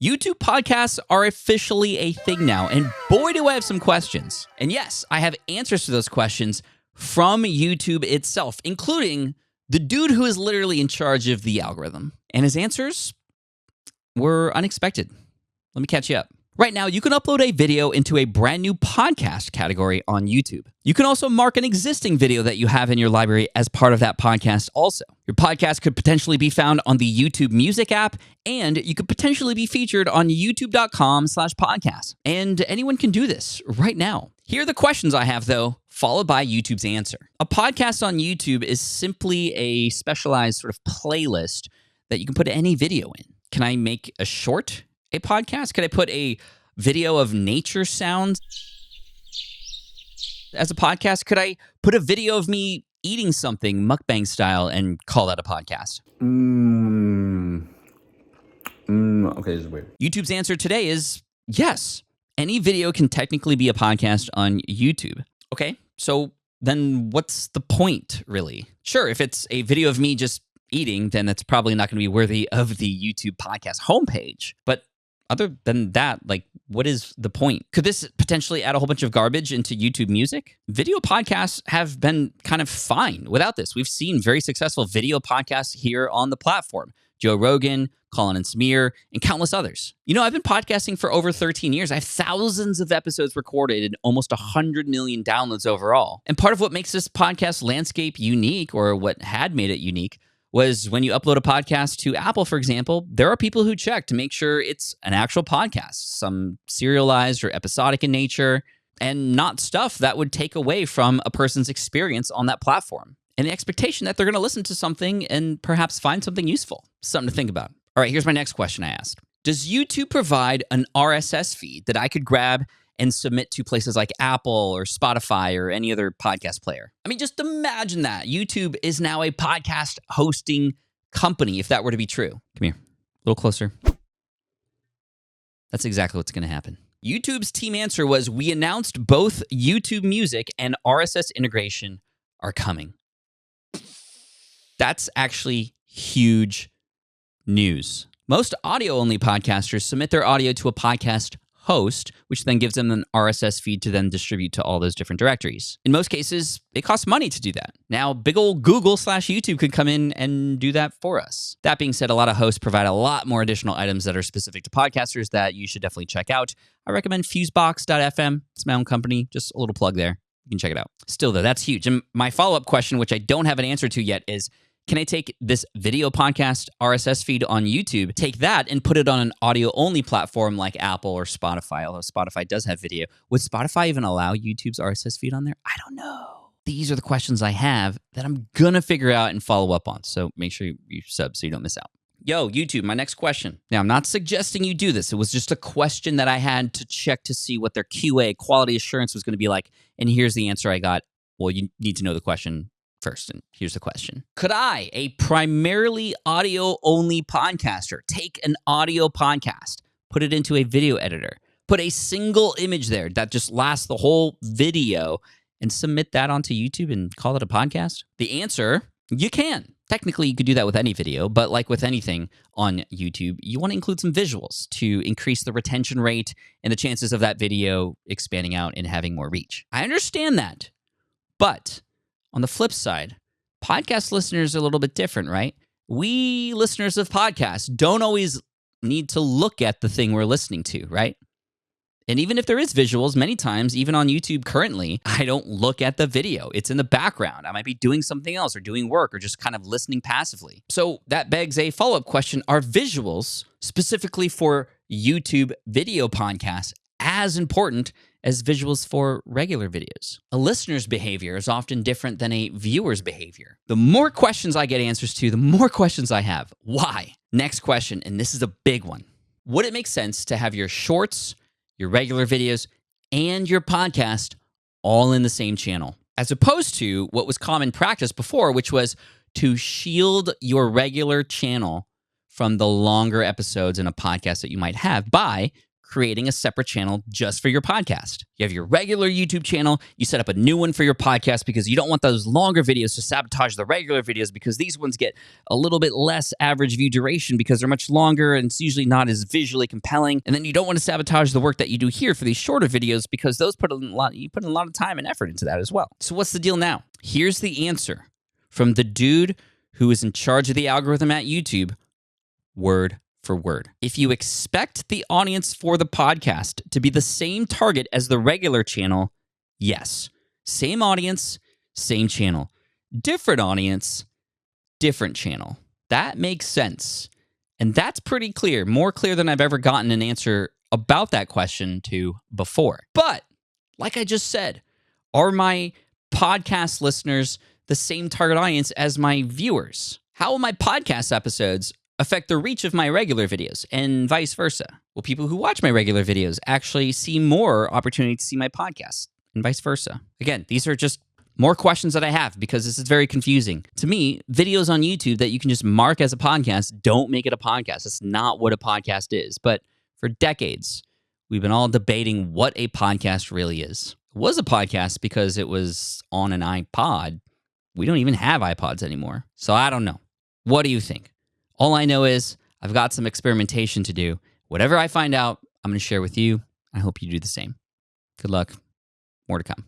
YouTube podcasts are officially a thing now, and boy, do I have some questions. And yes, I have answers to those questions from YouTube itself, including the dude who is literally in charge of the algorithm. And his answers were unexpected. Let me catch you up. Right now, you can upload a video into a brand new podcast category on YouTube. You can also mark an existing video that you have in your library as part of that podcast also. Your podcast could potentially be found on the YouTube Music app, and you could potentially be featured on youtube.com/podcast. And anyone can do this right now. Here are the questions I have, though, followed by YouTube's answer. A podcast on YouTube is simply a specialized sort of playlist that you can put any video in. Can I make a podcast? Could I put a video of nature sounds as a podcast? Could I put a video of me eating something mukbang style and call that a podcast? Okay, this is weird. YouTube's answer today is yes. Any video can technically be a podcast on YouTube. Okay, so then what's the point, really? Sure, if it's a video of me just eating, then that's probably not going to be worthy of the YouTube podcast homepage. But other than that, what is the point? Could this potentially add a whole bunch of garbage into YouTube Music? Video podcasts have been kind of fine without this. We've seen very successful video podcasts here on the platform. Joe Rogan, Colin and Smear, and countless others. You know, I've been podcasting for over 13 years. I have thousands of episodes recorded and almost 100 million downloads overall. And part of what makes this podcast landscape unique, or what had made it unique, was when you upload a podcast to Apple, for example, there are people who check to make sure it's an actual podcast, some serialized or episodic in nature, and not stuff that would take away from a person's experience on that platform. And the expectation that they're going to listen to something and perhaps find something useful. Something to think about. All right, here's my next question I asked. Does YouTube provide an RSS feed that I could grab and submit to places like Apple or Spotify or any other podcast player? I mean, just imagine that. YouTube is now a podcast hosting company, if that were to be true. Come here, a little closer. That's exactly what's going to happen. YouTube's team answer was, we announced both YouTube Music and RSS integration are coming. That's actually huge news. Most audio-only podcasters submit their audio to a podcast host, which then gives them an RSS feed to then distribute to all those different directories. In most cases, it costs money to do that. Now, big old Google/YouTube could come in and do that for us. That being said, a lot of hosts provide a lot more additional items that are specific to podcasters that you should definitely check out. I recommend Fusebox.fm. It's my own company. Just a little plug there. You can check it out. Still, though, that's huge. And my follow-up question, which I don't have an answer to yet, is, can I take this video podcast RSS feed on YouTube, take that and put it on an audio-only platform like Apple or Spotify, although Spotify does have video. Would Spotify even allow YouTube's RSS feed on there? I don't know. These are the questions I have that I'm going to figure out and follow up on. So make sure you sub so you don't miss out. Yo, YouTube, my next question. Now, I'm not suggesting you do this. It was just a question that I had to check to see what their QA, quality assurance, was going to be like. And here's the answer I got. Well, you need to know the question first, and here's the question. Could I, a primarily audio-only podcaster, take an audio podcast, put it into a video editor, put a single image there that just lasts the whole video, and submit that onto YouTube and call it a podcast? The answer, you can. Technically, you could do that with any video, but like with anything on YouTube, you want to include some visuals to increase the retention rate and the chances of that video expanding out and having more reach. I understand that, but on the flip side, podcast listeners are a little bit different, right? We listeners of podcasts don't always need to look at the thing we're listening to, right? And even if there is visuals, many times, even on YouTube currently, I don't look at the video. It's in the background. I might be doing something else or doing work or just kind of listening passively. So that begs a follow-up question. Are visuals, specifically for YouTube video podcasts, as important as visuals for regular videos? A listener's behavior is often different than a viewer's behavior. The more questions I get answers to, the more questions I have. Why? Next question, and this is a big one. Would it make sense to have your shorts, your regular videos, and your podcast all in the same channel, as opposed to what was common practice before, which was to shield your regular channel from the longer episodes in a podcast that you might have by creating a separate channel just for your podcast. You have your regular YouTube channel, you set up a new one for your podcast because you don't want those longer videos to sabotage the regular videos because these ones get a little bit less average view duration because they're much longer and it's usually not as visually compelling. And then you don't want to sabotage the work that you do here for these shorter videos because those you put a lot of time and effort into that as well. So what's the deal now? Here's the answer from the dude who is in charge of the algorithm at YouTube, word for word. If you expect the audience for the podcast to be the same target as the regular channel, yes. Same audience, same channel. Different audience, different channel. That makes sense. And that's pretty clear, more clear than I've ever gotten an answer about that question to before. But, like I just said, are my podcast listeners the same target audience as my viewers? How will my podcast episodes affect the reach of my regular videos and vice versa? Will people who watch my regular videos actually see more opportunity to see my podcast and vice versa? Again, these are just more questions that I have because this is very confusing. To me, videos on YouTube that you can just mark as a podcast don't make it a podcast. That's not what a podcast is. But for decades, we've been all debating what a podcast really is. It was a podcast because it was on an iPod. We don't even have iPods anymore. So I don't know. What do you think? All I know is I've got some experimentation to do. Whatever I find out, I'm going to share with you. I hope you do the same. Good luck. More to come.